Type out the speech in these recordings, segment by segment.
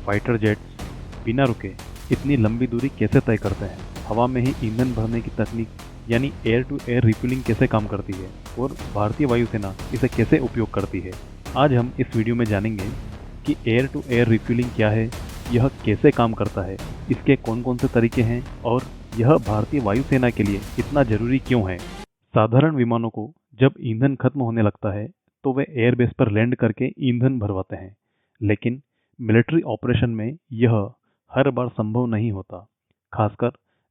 Fighter jets बिना रुके इतनी लंबी दूरी कैसे तय करते हैं, हवा में ही ईंधन भरने की तकनीक यानी एयर टू एयर रिफ्यूलिंग कैसे काम करती है और भारतीय वायुसेना इसे कैसे उपयोग करती है। आज हम इस वीडियो में जानेंगे कि एयर टू एयर रिफ्यूलिंग क्या है, यह कैसे काम करता है, इसके कौन कौन से तरीके हैं और यह भारतीय वायुसेना के लिए इतना जरूरी क्यों है। साधारण विमानों को जब ईंधन खत्म होने लगता है तो वे एयरबेस पर लैंड करके ईंधन भरवाते हैं, लेकिन मिलिट्री ऑपरेशन में यह हर बार संभव नहीं होता, खासकर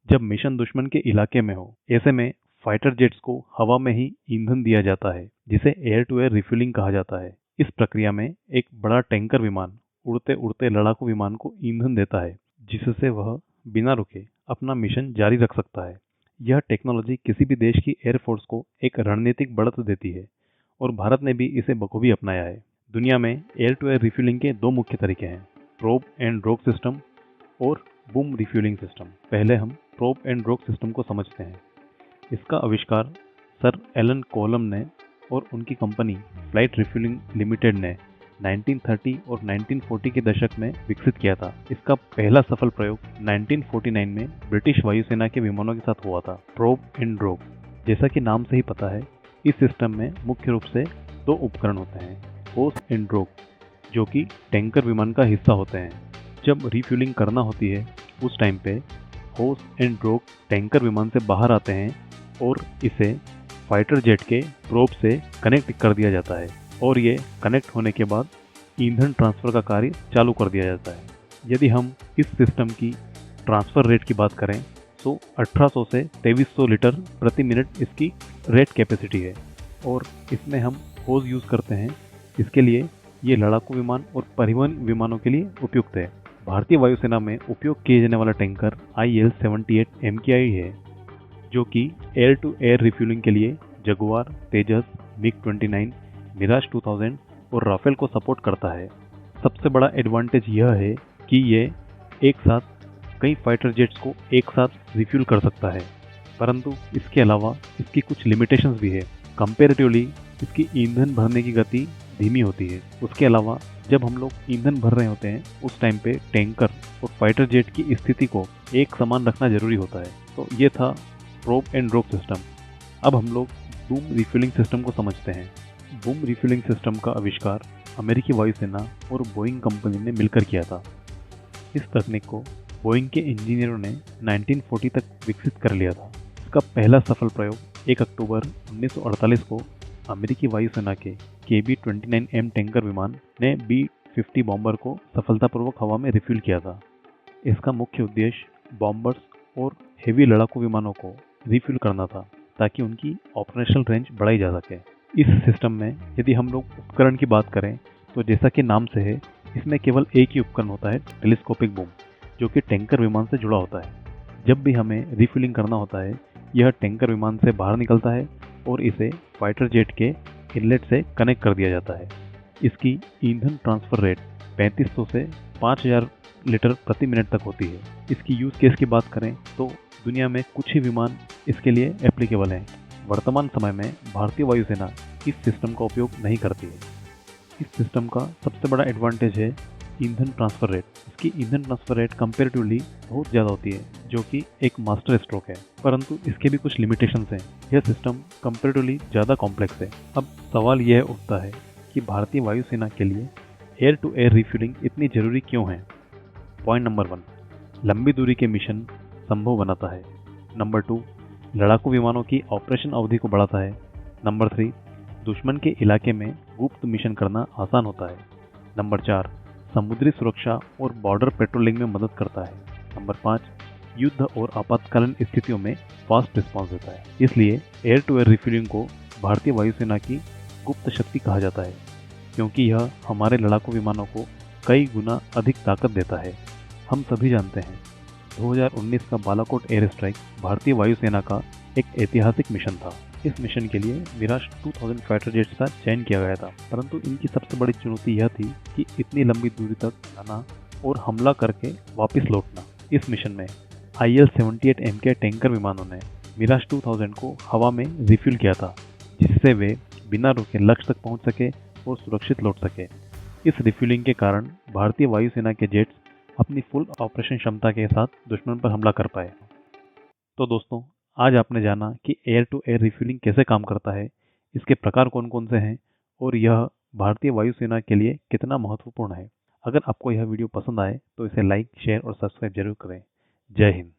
जब मिशन दुश्मन के इलाके में हो। ऐसे में फाइटर जेट्स को हवा में ही ईंधन दिया जाता है, जिसे एयर टू एयर रिफ्यूलिंग कहा जाता है। इस प्रक्रिया में एक बड़ा टैंकर विमान उड़ते उड़ते लड़ाकू विमान को ईंधन देता है, जिससे वह बिना रुके अपना मिशन जारी रख सकता है। यह टेक्नोलॉजी किसी भी देश की एयरफोर्स को एक रणनीतिक बढ़त देती है और भारत ने भी इसे बखूबी अपनाया है। दुनिया में एयर टू एयर रिफ्यूलिंग के दो मुख्य तरीके हैं, प्रोब एंड ड्रॉप सिस्टम और बूम रिफ्यूलिंग सिस्टम। पहले हम प्रोब एंड ड्रॉप सिस्टम को समझते हैं। इसका आविष्कार सर एलन कोलम ने और उनकी कंपनी फ्लाइट रिफ्यूलिंग लिमिटेड ने 1930 और 1940 के दशक में विकसित किया था। इसका पहला सफल प्रयोग 1949 में ब्रिटिश वायुसेना के विमानों के साथ हुआ था। प्रोब एंड ड्रॉप, जैसा कि नाम से ही पता है, इस सिस्टम में मुख्य रूप से दो उपकरण होते हैं, होस एंड ड्रॉप, जो कि टैंकर विमान का हिस्सा होते हैं। जब रिफ्यूलिंग करना होती है उस टाइम पे होस एंड ड्रॉप टैंकर विमान से बाहर आते हैं और इसे फाइटर जेट के प्रोब से कनेक्ट कर दिया जाता है और ये कनेक्ट होने के बाद ईंधन ट्रांसफ़र का कार्य चालू कर दिया जाता है। यदि हम इस सिस्टम की ट्रांसफ़र रेट की बात करें तो 1800 से 2300 लीटर प्रति मिनट इसकी रेट कैपेसिटी है और इसमें हम होस यूज़ करते हैं। इसके लिए ये लड़ाकू विमान और परिवहन विमानों के लिए उपयुक्त है। भारतीय वायुसेना में उपयोग किए जाने वाला टैंकर IL-78 MKI है, जो कि एयर टू एयर रिफ्यूलिंग के लिए जगुआर, तेजस, MiG-29, मिराज 2000 और राफेल को सपोर्ट करता है। सबसे बड़ा एडवांटेज यह है कि ये एक साथ कई फाइटर जेट्स को एक साथ रिफ्यूल कर सकता है, परंतु इसके अलावा इसकी कुछ लिमिटेशंस भी है। कंपैरेटिवली इसकी ईंधन भरने की गति धीमी होती है। उसके अलावा जब हम लोग ईंधन भर रहे होते हैं उस टाइम पे टैंकर और फाइटर जेट की स्थिति को एक समान रखना जरूरी होता है। तो ये था प्रोब एंड ड्रॉप सिस्टम। अब हम लोग बूम रिफ्यूलिंग सिस्टम को समझते हैं। बूम रिफ्यूलिंग सिस्टम का आविष्कार अमेरिकी वायुसेना और बोइंग कंपनी ने मिलकर किया था। इस तकनीक को बोइंग के इंजीनियरों ने 1940 तक विकसित कर लिया था। इसका पहला सफल प्रयोग 1 अक्टूबर 1948 को अमेरिकी वायुसेना के KB-29M टैंकर विमान ने B-50 बॉम्बर को सफलतापूर्वक हवा में रिफ्यूल किया था। इसका मुख्य उद्देश्य बॉम्बर्स और हेवी लड़ाकू विमानों को रिफ्यूल करना था, ताकि उनकी ऑपरेशनल रेंज बढ़ाई जा सके। इस सिस्टम में यदि हम लोग उपकरण की बात करें तो जैसा कि नाम से है, इसमें केवल एक ही उपकरण होता है, टेलीस्कोपिक बूम, जो कि टैंकर विमान से जुड़ा होता है। जब भी हमें रिफ्यूलिंग करना होता है, यह टैंकर विमान से बाहर निकलता है और इसे फाइटर जेट के इनलेट से कनेक्ट कर दिया जाता है। इसकी ईंधन ट्रांसफ़र रेट 3500 से 5000 लीटर प्रति मिनट तक होती है। इसकी यूज़ केस की बात करें तो दुनिया में कुछ ही विमान इसके लिए एप्लीकेबल हैं। वर्तमान समय में भारतीय वायुसेना इस सिस्टम का उपयोग नहीं करती है। इस सिस्टम का सबसे बड़ा एडवांटेज है ईंधन ट्रांसफ़र रेट। इसकी ईंधन ट्रांसफ़र रेट कंपैरेटिवली बहुत ज़्यादा होती है, जो कि एक मास्टर स्ट्रोक है, परंतु इसके भी कुछ लिमिटेशंस हैं। यह सिस्टम कंपैरेटिवली ज़्यादा कॉम्प्लेक्स है। अब सवाल यह उठता है कि भारतीय वायुसेना के लिए एयर टू एयर रिफ्यूलिंग इतनी ज़रूरी क्यों है। पॉइंट नंबर 1, लंबी दूरी के मिशन संभव बनाता है। नंबर 2, लड़ाकू विमानों की ऑपरेशन अवधि को बढ़ाता है। नंबर 3, दुश्मन के इलाके में गुप्त मिशन करना आसान होता है। नंबर 4, समुद्री सुरक्षा और बॉर्डर पेट्रोलिंग में मदद करता है। नंबर 5, युद्ध और आपातकालीन स्थितियों में फास्ट रिस्पॉन्स देता है। इसलिए एयर टू एयर रिफ्यूलिंग को भारतीय वायुसेना की गुप्त शक्ति कहा जाता है, क्योंकि यह हमारे लड़ाकू विमानों को कई गुना अधिक ताकत देता है। हम सभी जानते हैं 2019 का बालाकोट एयर स्ट्राइक भारतीय वायुसेना का एक ऐतिहासिक मिशन था। इस मिशन के लिए मिराज 2000 फाइटर जेट्स का चयन किया गया था, परंतु इनकी सबसे बड़ी चुनौती यह थी कि इतनी लंबी दूरी तक जाना और हमला करके वापस लौटना। इस मिशन में IL-78 MK टैंकर विमानों ने मिराज 2000 को हवा में रिफ्यूल किया था, जिससे वे बिना रुके लक्ष्य तक पहुंच सके और सुरक्षित लौट सके। इस रिफ्यूलिंग के कारण भारतीय वायुसेना के जेट्स अपनी फुल ऑपरेशन क्षमता के साथ दुश्मन पर हमला कर पाए। तो दोस्तों, आज आपने जाना कि एयर टू एयर रिफ्यूलिंग कैसे काम करता है, इसके प्रकार कौन कौन से हैं और यह भारतीय वायुसेना के लिए कितना महत्वपूर्ण है। अगर आपको यह वीडियो पसंद आए तो इसे लाइक, शेयर और सब्सक्राइब जरूर करें। जय हिंद।